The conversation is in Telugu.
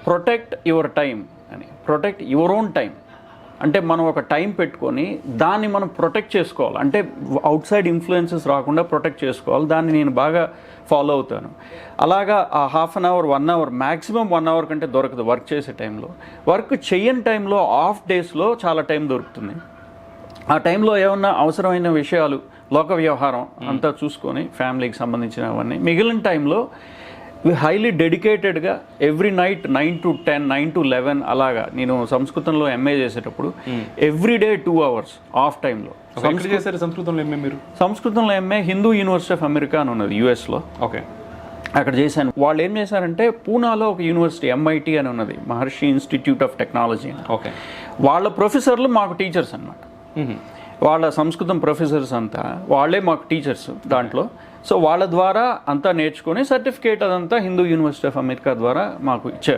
ప్రొటెక్ట్ యువర్ టైం అని, ప్రొటెక్ట్ యువర్ ఓన్ టైం అంటే మనం ఒక టైం పెట్టుకొని దాన్ని మనం ప్రొటెక్ట్ చేసుకోవాలి, అంటే అవుట్ సైడ్ ఇన్ఫ్లుయెన్సెస్ రాకుండా ప్రొటెక్ట్ చేసుకోవాలి. దాన్ని నేను బాగా ఫాలో అవుతాను. అలాగా ఆ half an hour 1 hour maximum 1 hour కంటే దొరకదు వర్క్ చేసే టైంలో. వర్క్ చెయ్యని టైంలో ఆఫ్ డేస్లో చాలా టైం దొరుకుతుంది. ఆ టైంలో ఏమన్నా అవసరమైన విషయాలు లోక వ్యవహారం అంతా చూసుకొని ఫ్యామిలీకి సంబంధించినవన్నీ, మిగిలిన టైంలో హైలీ డెడికేటెడ్గా ఎవ్రీ నైట్ 9 to 10, 9 to 11 అలాగా. నేను సంస్కృతంలో ఎంఏ చేసేటప్పుడు ఎవ్రీ డే 2 hours ఆఫ్ టైంలో. సంస్కృతంలో ఎంఏ మీరు? సంస్కృతంలో MA Hindu university of America అని ఉన్నది యుఎస్లో. ఓకే, అక్కడ చేశాను. వాళ్ళు ఏం చేశారంటే పూనాలో ఒక యూనివర్సిటీ MIT అని ఉన్నది, మహర్షి ఇన్స్టిట్యూట్ ఆఫ్ టెక్నాలజీ అని. ఓకే, వాళ్ళ ప్రొఫెసర్లు మాకు టీచర్స్ అన్నమాట. వాళ్ళ సంస్కృతం ప్రొఫెసర్స్ అంతా వాళ్ళే మాకు టీచర్స్ దాంట్లో. సో వాళ్ళ ద్వారా అంతా నేర్చుకొని సర్టిఫికేట్ అదంతా హిందూ యూనివర్సిటీ ఆఫ్ అమెరికా ద్వారా మాకు ఇచ్చారు.